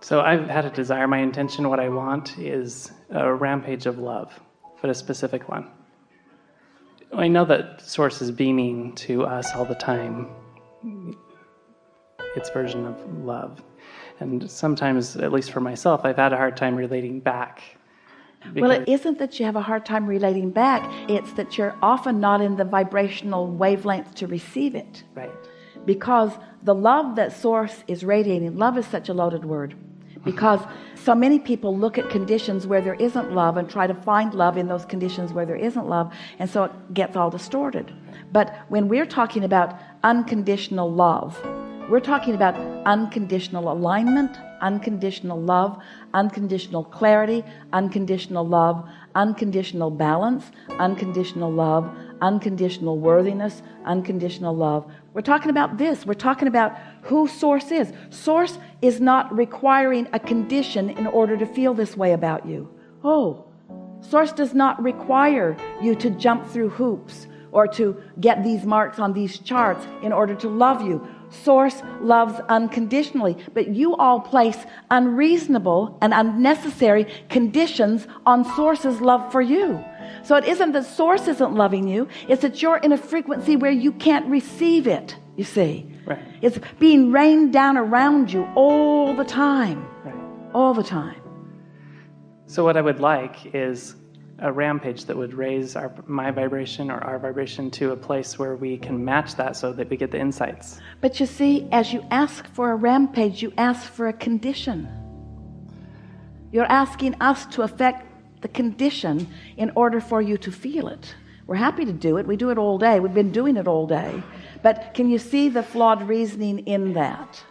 So I've had a desire. My intention, what I want, is a rampage of love, but a specific one. I know that Source is beaming to us all the time its version of love. And sometimes, at least for myself, I've had a hard time relating back. Well, it isn't that you have a hard time relating back. It's that you're often not in the vibrational wavelength to receive it. Right. Because the love that Source is radiating, love is such a loaded word. Because so many people look at conditions where there isn't love and try to find love in those conditions where there isn't love, and so it gets all distorted. But when we're talking about unconditional love, we're talking about unconditional alignment, unconditional love, unconditional clarity, unconditional love, unconditional balance, unconditional love, unconditional worthiness, unconditional love. We're talking about this. We're talking about who Source is. Source is not requiring a condition in order to feel this way about you. Oh, Source does not require you to jump through hoops or to get these marks on these charts in order to love you. Source loves unconditionally, but you all place unreasonable and unnecessary conditions on Source's love for you. So it isn't that Source isn't loving you, it's that you're in a frequency where you can't receive it, you see. Right. It's being rained down around you all the time. Right. All the time. So what I would like is a rampage that would raise my vibration or our vibration to a place where we can match that so that we get the insights. But you see, as you ask for a rampage, you ask for a condition. You're asking us to affect the condition in order for you to feel it. We're happy to do it. We do it all day. We've been doing it all day. But can you see the flawed reasoning in that?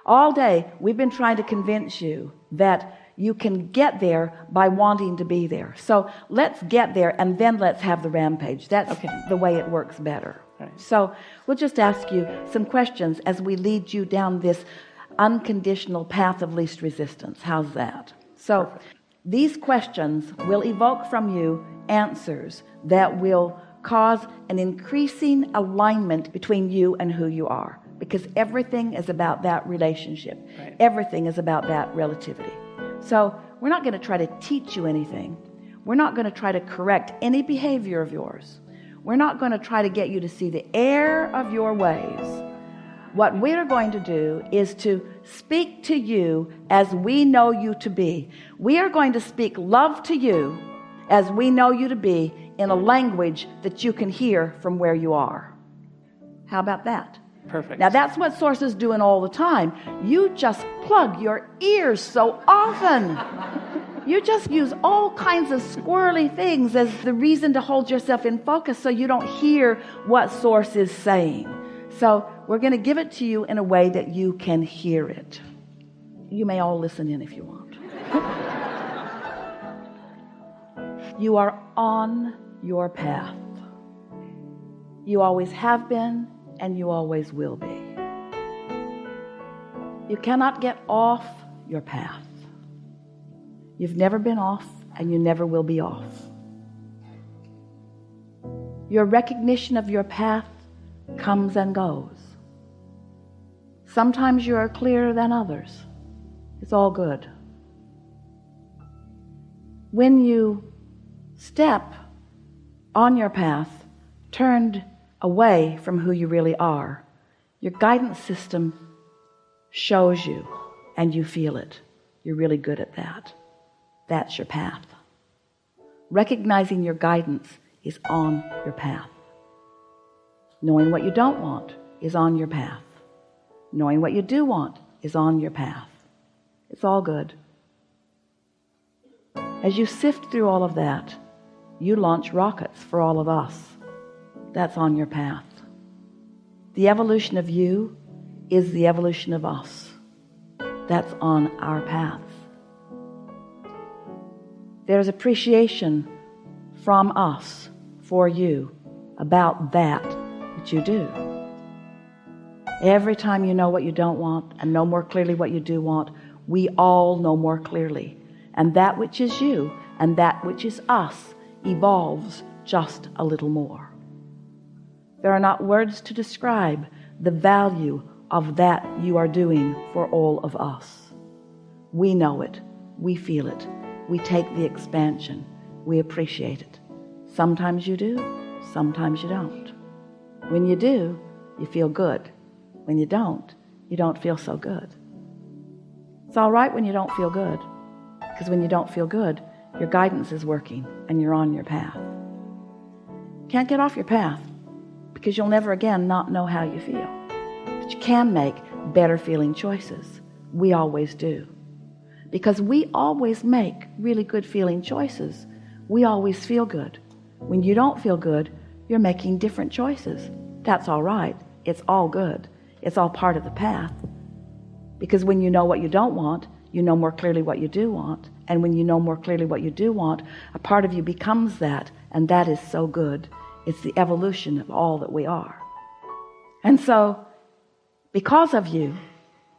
All day, we've been trying to convince you that you can get there by wanting to be there. So let's get there and then let's have the rampage. That's the way it works better. Right. So we'll just ask you some questions as we lead you down this unconditional path of least resistance. How's that? So perfect. These questions will evoke from you answers that will cause an increasing alignment between you and who you are, because everything is about that relationship. Right. Everything is about that relativity. So we're not going to try to teach you anything. We're not going to try to correct any behavior of yours. We're not going to try to get you to see the error of your ways. What we're going to do is to speak to you as we know you to be. We are going to speak love to you as we know you to be in a language that you can hear from where you are. How about that? Perfect. Now that's what Source is doing all the time. You just plug your ears so often. You just use all kinds of squirrely things as the reason to hold yourself in focus so you don't hear what Source is saying. So we're going to give it to you in a way that you can hear it. You may all listen in if you want. You are on your path. You always have been, and you always will be. You cannot get off your path. You've never been off, and you never will be off. Your recognition of your path comes and goes. Sometimes you are clearer than others. It's all good. When you step on your path, turned away from who you really are, your guidance system shows you and you feel it. You're really good at that. That's your path. Recognizing your guidance is on your path. Knowing what you don't want is on your path. Knowing what you do want is on your path. It's all good. As you sift through all of that, you launch rockets for all of us. That's on your path. The evolution of you is the evolution of us. That's on our path. There's appreciation from us for you about that which you do. Every time you know what you don't want and know more clearly what you do want, we all know more clearly. And that which is you and that which is us evolves just a little more. There are not words to describe the value of that you are doing for all of us. We know it. We feel it. We take the expansion. We appreciate it. Sometimes you do, sometimes you don't. When you do, you feel good. When you don't feel so good. It's all right when you don't feel good, because when you don't feel good, your guidance is working and you're on your path. Can't get off your path because you'll never again not know how you feel. But you can make better feeling choices. We always do. Because we always make really good feeling choices. We always feel good. When you don't feel good, you're making different choices. That's all right. It's all good. It's all part of the path. Because when you know what you don't want, you know more clearly what you do want. And when you know more clearly what you do want, a part of you becomes that. And that is so good. It's the evolution of all that we are. And so, because of you,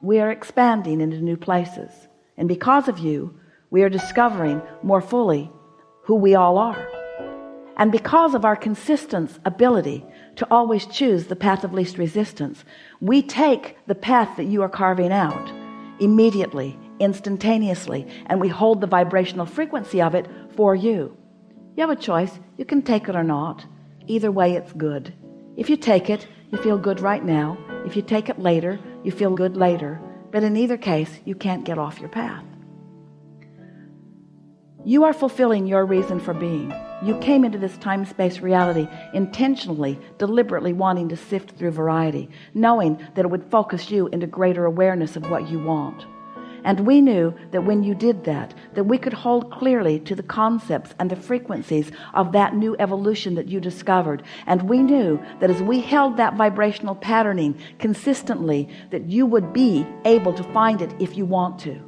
we are expanding into new places. And because of you, we are discovering more fully who we all are. And because of our consistent ability to always choose the path of least resistance, we take the path that you are carving out immediately, instantaneously, and we hold the vibrational frequency of it for you. You have a choice. You can take it or not. Either way, it's good. If you take it, you feel good right now. If you take it later, you feel good later. But in either case, you can't get off your path. You are fulfilling your reason for being. You came into this time-space reality intentionally, deliberately wanting to sift through variety, knowing that it would focus you into greater awareness of what you want. And we knew that when you did that we could hold clearly to the concepts and the frequencies of that new evolution that you discovered. And we knew that as we held that vibrational patterning consistently, that you would be able to find it if you want to.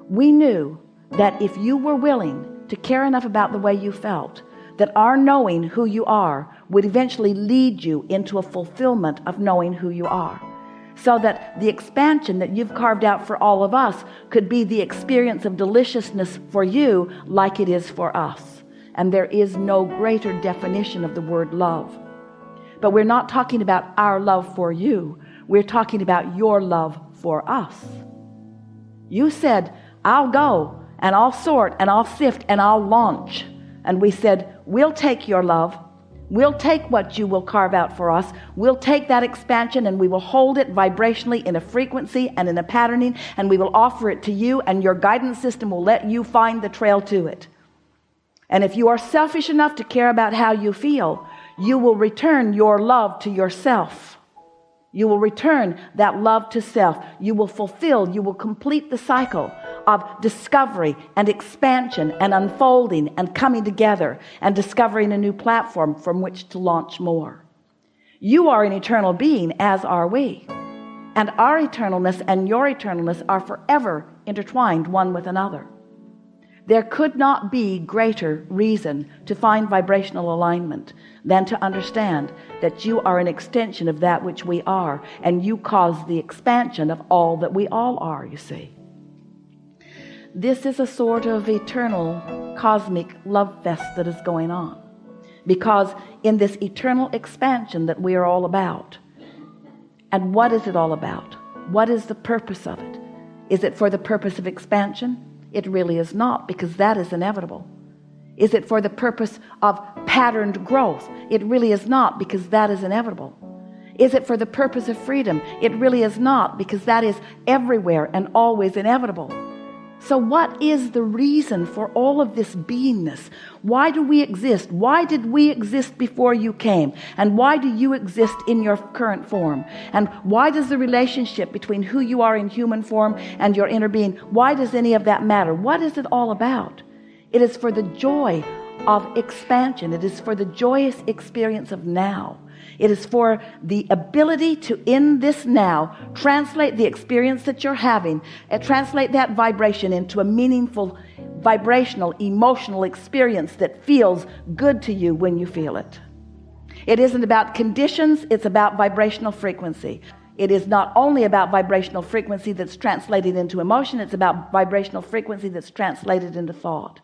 We knew that if you were willing to care enough about the way you felt, that our knowing who you are would eventually lead you into a fulfillment of knowing who you are. So that the expansion that you've carved out for all of us could be the experience of deliciousness for you like it is for us. And there is no greater definition of the word love. But we're not talking about our love for you. We're talking about your love for us. You said, I'll go and I'll sort and I'll sift and I'll launch. And we said, we'll take your love. We'll take what you will carve out for us. We'll take that expansion and we will hold it vibrationally in a frequency and in a patterning, and we will offer it to you, and your guidance system will let you find the trail to it. And if you are selfish enough to care about how you feel, you will return your love to yourself. You will return that love to self. You will fulfill, you will complete the cycle of discovery and expansion and unfolding and coming together and discovering a new platform from which to launch more. You are an eternal being, as are we. And our eternalness and your eternalness are forever intertwined one with another. There could not be greater reason to find vibrational alignment than to understand that you are an extension of that which we are, and you cause the expansion of all that we all are, you see. This is a sort of eternal cosmic love fest that is going on, because in this eternal expansion that we are all about. And what is it all about? What is the purpose of it? Is it for the purpose of expansion? It really is not, because that is inevitable. Is it for the purpose of patterned growth? It really is not, because that is inevitable. Is it for the purpose of freedom? It really is not, because that is everywhere and always inevitable. So what is the reason for all of this beingness? Why do we exist? Why did we exist before you came? And why do you exist in your current form? And why does the relationship between who you are in human form and your inner being, why does any of that matter? What is it all about? It is for the joy of expansion. It is for the joyous experience of now. It is for the ability to, in this now, translate the experience that you're having and translate that vibration into a meaningful, vibrational, emotional experience that feels good to you when you feel it. It isn't about conditions, it's about vibrational frequency. It is not only about vibrational frequency that's translated into emotion, it's about vibrational frequency that's translated into thought.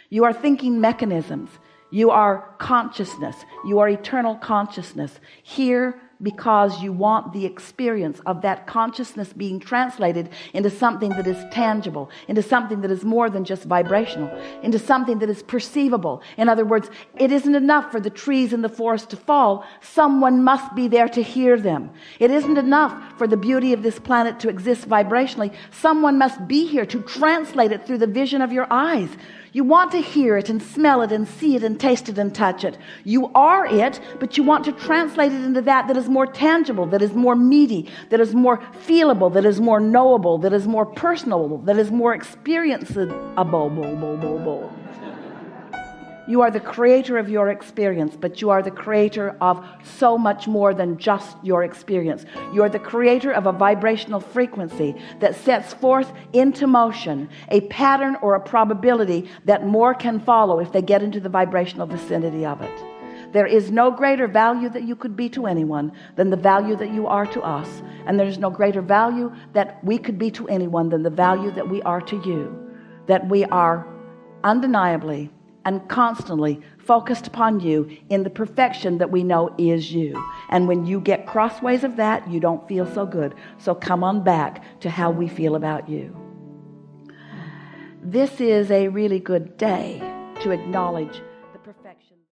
You are thinking mechanisms. You are consciousness. You are eternal consciousness, here because you want the experience of that consciousness being translated into something that is tangible, into something that is more than just vibrational, into something that is perceivable. In other words, it isn't enough for the trees in the forest to fall. Someone must be there to hear them. It isn't enough for the beauty of this planet to exist vibrationally. Someone must be here to translate it through the vision of your eyes. You want to hear it and smell it and see it and taste it and touch it. You are it, but you want to translate it into that is more tangible, that is more meaty, that is more feelable, that is more knowable, that is more personal, that is more experienceable. You are the creator of your experience, but you are the creator of so much more than just your experience. You are the creator of a vibrational frequency that sets forth into motion a pattern or a probability that more can follow if they get into the vibrational vicinity of it. There is no greater value that you could be to anyone than the value that you are to us. And there's no greater value that we could be to anyone than the value that we are to you. That we are undeniably and constantly focused upon you in the perfection that we know is you. And when you get crossways of that, you don't feel so good. So come on back to how we feel about you. This is a really good day to acknowledge